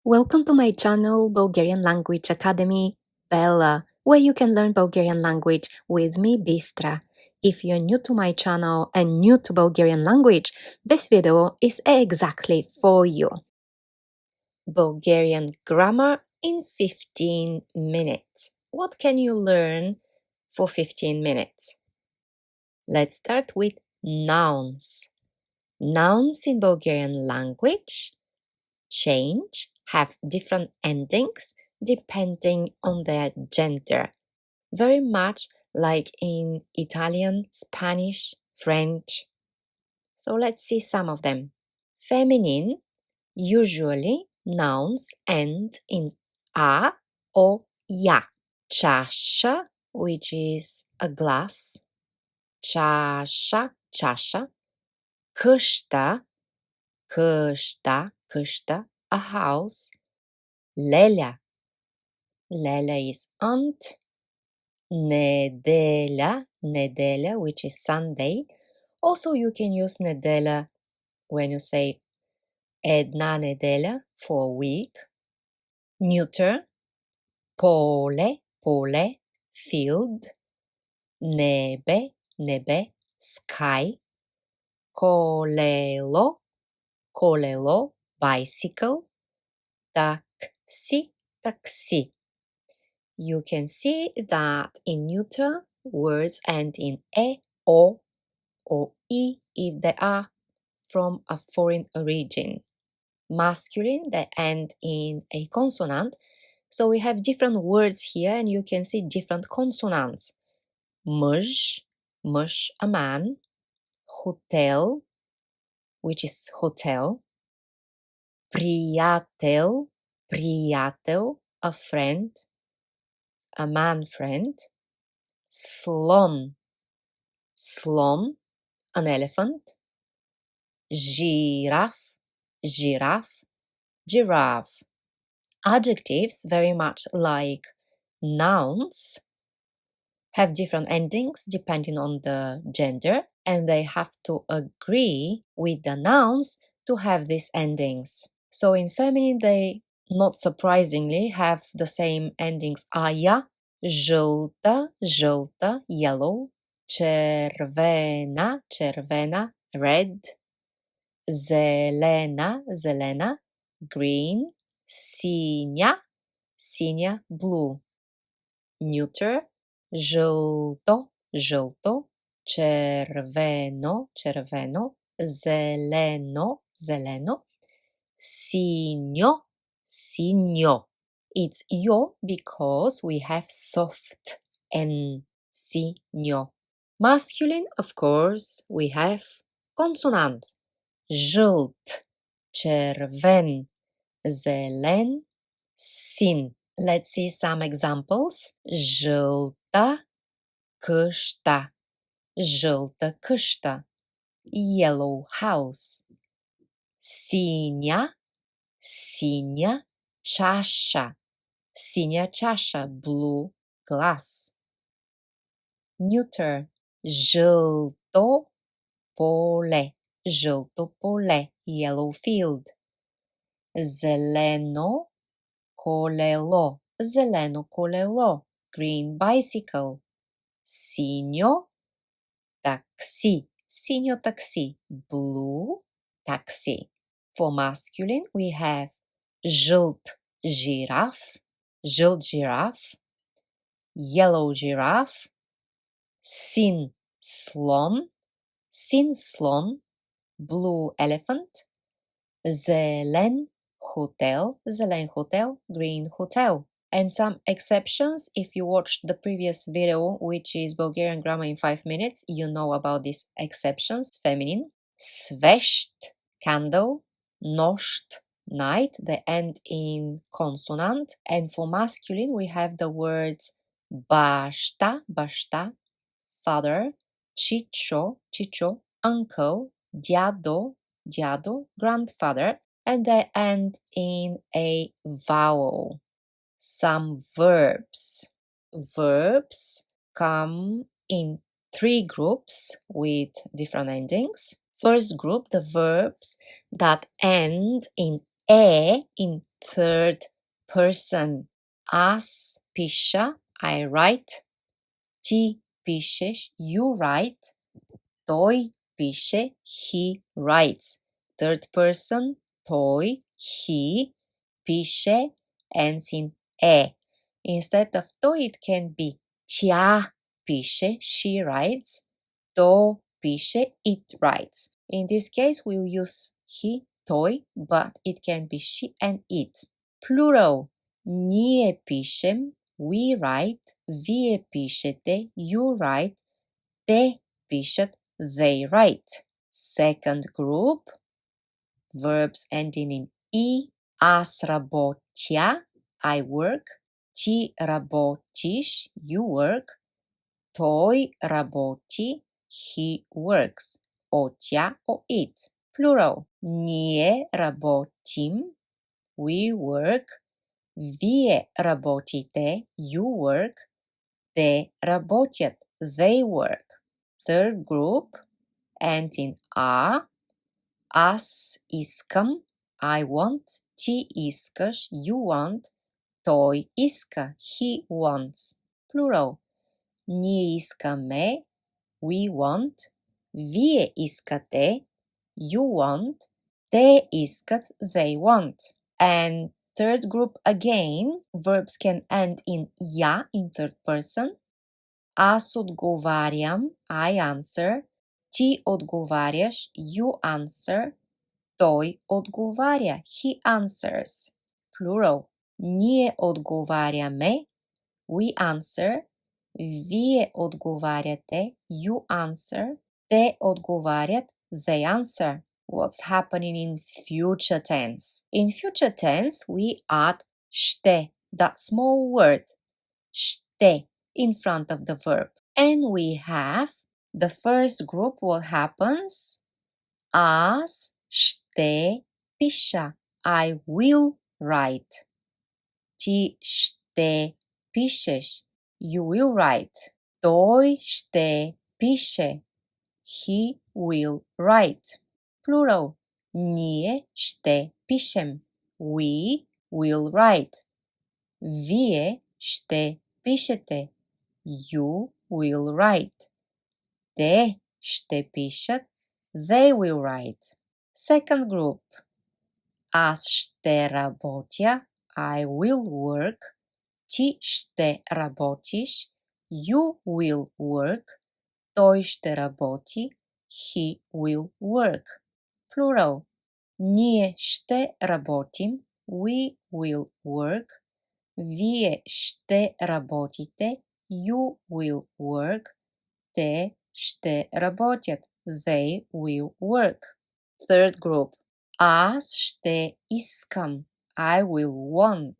Welcome to my channel, Bulgarian Language Academy, Bella, where you can learn Bulgarian language with me, Bistra. If you're new to my channel and new to Bulgarian language, this video is exactly for you. Bulgarian grammar in 15 minutes. What can you learn for 15 minutes? Let's start with nouns. Nouns in Bulgarian language change, have different endings depending on their gender, very much like in Italian, Spanish, French. So let's see some of them. Feminine, usually nouns end in a or ya. Чаша, which is a glass. Чаша, чаша. Къща, къща, къща, a house. Леля. Lele is aunt. Nedeля, nedeля, which is Sunday. Also, you can use nedeля when you say една неделя for a week. Neuter. Поле, поле, field. Небе, небе, sky. Колело, колело, bicycle. Такси, такси. You can see that in neuter, words end in e, o, or e if they are from a foreign origin. Masculine, they end in a consonant. So we have different words here and you can see different consonants. Măj, măj, a man. Hotel, which is hotel. Приятел, приятел, a friend. A man friend. Slon, slon, an elephant. Giraffe, giraffe, giraffe. Adjectives, very much like nouns, have different endings depending on the gender, and they have to agree with the nouns to have these endings. So in feminine, they, not surprisingly, have the same endings ая, жълта, жълта, yellow, червена, червена, red, зелена, зелена, green, синя, синя, blue. Neuter, жълто, жълто, червено, червено, зелено, зелено, синьо, синьо. It's yo because we have soft N, синьо. Masculine, of course, we have consonant. Жълт, червен, зелен, син. Let's see some examples. Жълта къща, жълта къща, yellow house. Синя, синя чаша, синя чаша, blue glass. Neuter, жълто поле, жълто поле, yellow field. Зелено колело, зелено колело, green bicycle. Синьо такси, синьо такси, blue taxi. For masculine, we have жълт жираф, жълт жираф, yellow giraffe, син слон, син слон, blue elephant, зелен hotel, зелен hotel, green hotel. And some exceptions, if you watched the previous video, which is Bulgarian grammar in 5 minutes, you know about these exceptions, feminine. Свещ, candle, нощ, night, they end in consonant. And for masculine, we have the words баща, баща, father, чичо, чичо, uncle, дядо, дядо, grandfather, and they end in a vowel. Some verbs. Verbs come in 3 groups with different endings. First group, the verbs that end in e in third person. Аз пиша, I write. Ти пишеш, you write. Той пише, he writes. Third person, той, he, пише, ends in е. Instead of той, it can be тя пише, she writes. То пише, it writes. In this case, we'll use he, той, but it can be she and it. Plural. Ние пишем, we write. Вие пишете, you write. Те пишат, they write. Second group, verbs ending in и. Аз работя, I work. Ти работиш, you work. Той работи, he works. О тя, о it. Plural. Ние работим, we work. Вие работите, you work. Те работят, they work. Third group, and in а. Аз искам, I want. Ти искаш, you want. Той иска, he wants. Plural. Ние искаме, we want. Вие искате, you want. Те искат, they want. And third group again, verbs can end in я in third person. Аз отговарям, I answer. Ти отговаряш, you answer. Той отговаря, he answers. Plural. Ние отговаряме, we answer. Вие отговаряте, you answer. Те отговарят, they answer. What's happening in future tense? In future tense, we add ще, that small word, ще, in front of the verb. And we have the first group, what happens? Аз ще пиша, I will write. Ти ще пишеш, you will write. Той ще пише, he will write. Plural. Ние ще пишем, we will write. Вие ще пишете, you will write. Те ще пишат, they will write. Second group. Аз ще работя, I will work. Ти ще работиш, you will work. Той ще работи, he will work. Plural. Ние ще работим, we will work. Вие ще работите, you will work. Те ще работят, they will work. Third group. Аз ще искам, I will want.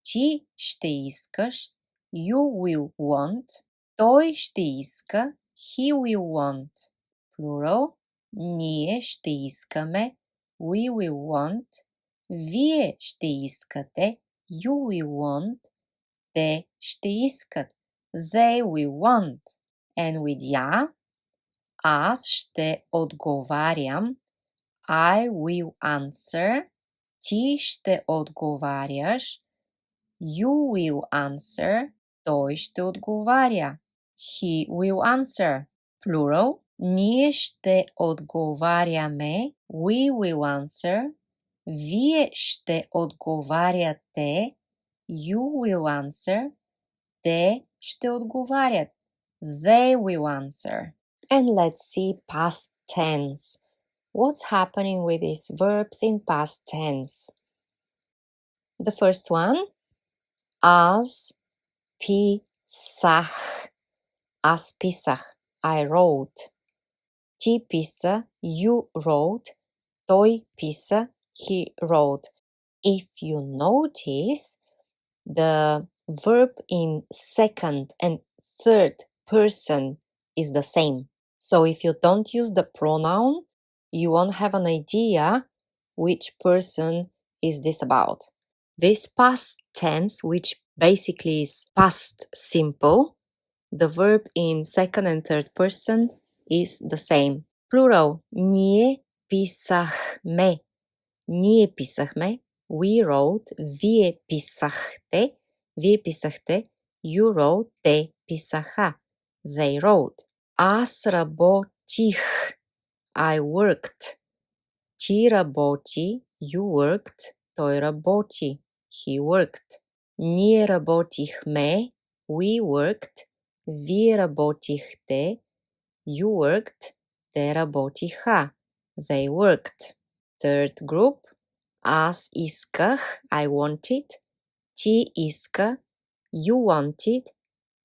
Ти ще искаш, you will want. Той ще иска, he will want. Plural. Ние ще искаме, we will want. Вие ще искате, you will want. Те ще искат, they will want. And with я, аз ще отговарям, I will answer. Ти ще отговаряш, you will answer. Той ще отговаря, he will answer. Plural. Ние ще отговаряме, we will answer. Вие ще отговаряте, you will answer. Те ще отговарят, they will answer. And let's see past tense. What's happening with these verbs in past tense? The first one, аз писах. Аз писах, I wrote. Ти писа, you wrote. Той писа, he wrote. If you notice, the verb in second and third person is the same. So if you don't use the pronoun, you won't have an idea which person is this about. This past tense, which basically is past simple, the verb in second and third person is the same. Plural. Ние писахме. Ние писахме. We wrote, вие писахте, you wrote, те писаха, they wrote. Аз работих, I worked. Ти работи, you worked, той работи, he worked. Ние работихме, we worked, вие работихте, you worked, те работиха, they worked. Third group, аз исках, I wanted, ти иска, you wanted,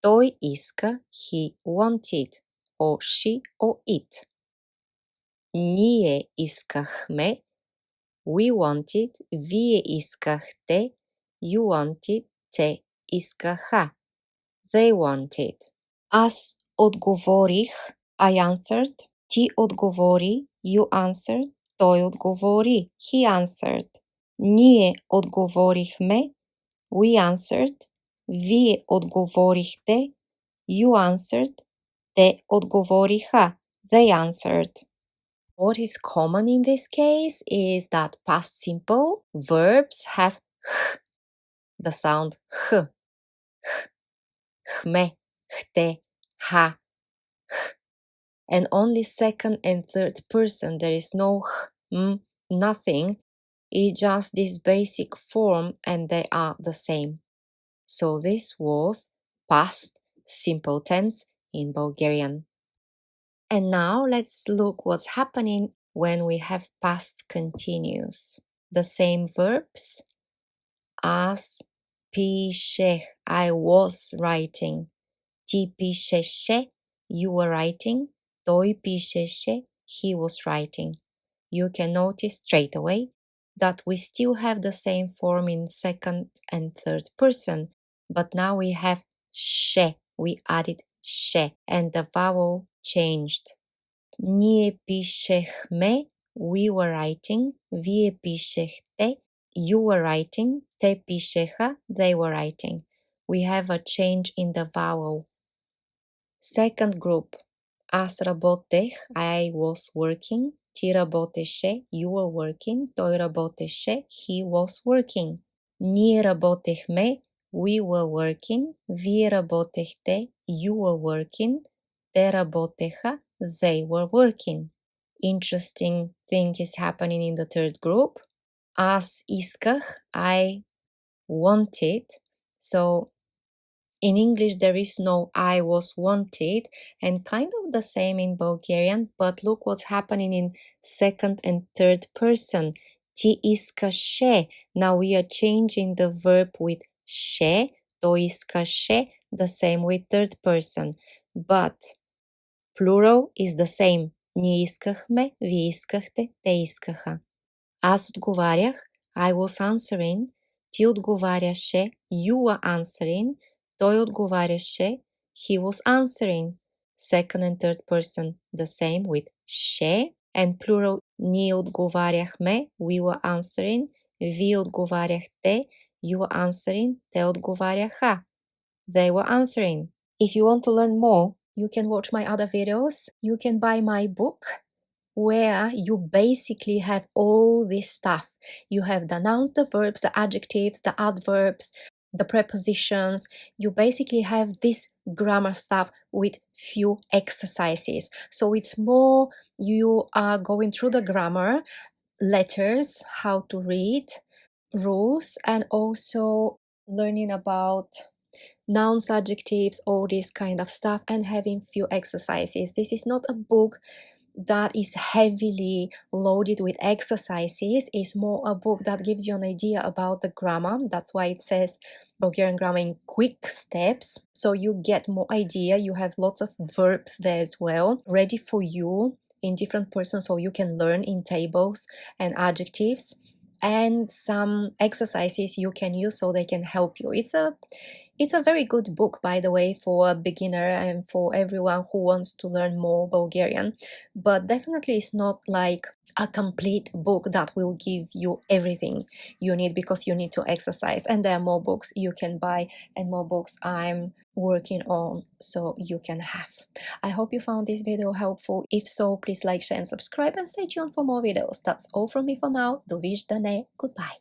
той иска, he wanted, or she or it. Ние искахме, we wanted, вие искахте, you wanted, те искаха, they wanted. Аз отговорих, I answered, ти отговори, you answered, той отговори, he answered. Ние отговорихме, we answered, вие отговорихте, you answered, те отговориха, they answered. What is common in this case is that past simple verbs have h, the sound h, hme, hte, ha, h. And only second and third person, there is no h, nothing. It's just this basic form and they are the same. So this was past simple tense in Bulgarian. And now let's look what's happening when we have past continuous. The same verbs. Аз пишех, I was writing. Ти пишеше, you were writing. Той пишеше, he was writing. You can notice straight away that we still have the same form in second and third person, but now we have she. We added she and the vowel changed. Ние пишехме, we were writing. Вие пишехте, you were writing. Те пишеха, they were writing. We have a change in the vowel. Second group. Аз работех, I was working. Ти работеше, you were working. Той работеше, he was working. Ние работехме, we were working. Вие работехте, you were working. Те работеха, they were working. Interesting thing is happening in the third group. Аз исках, I wanted. So in English there is no I was wanted, and kind of the same in Bulgarian, but look what's happening in second and third person. Ти искаше. Now we are changing the verb with she. Той искаше, the same with third person. But plural is the same. Ние искахме, вие искахте, те искаха. Аз отговарях, I was answering. Ти отговаряше, you were answering. Той отговаряше, he was answering. Second and third person, the same with she. And plural, ние отговаряхме, we were answering. Вие отговаряхте, you were answering. Те отговаряха, they were answering. If you want to learn more, you can watch my other videos. You can buy my book, where you basically have all this stuff. You have the nouns, the verbs, the adjectives, the adverbs, the prepositions. You basically have this grammar stuff with few exercises. So it's more you are going through the grammar, letters, how to read, rules, and also learning about nouns, adjectives, all this kind of stuff, and having few exercises. This is not a book that is heavily loaded with exercises. Is more a book that gives you an idea about the grammar. That's why it says Bulgarian grammar in quick steps. So you get more idea. You have lots of verbs there as well, ready for you in different persons, so you can learn in tables and adjectives, and some exercises you can use so they can help you. It's a very good book, by the way, for a beginner and for everyone who wants to learn more Bulgarian. But definitely it's not like a complete book that will give you everything you need, because you need to exercise. And there are more books you can buy and more books I'm working on, so you can have. I hope you found this video helpful. If so, please like, share and subscribe, and stay tuned for more videos. That's all from me for now. Довиждане. Goodbye.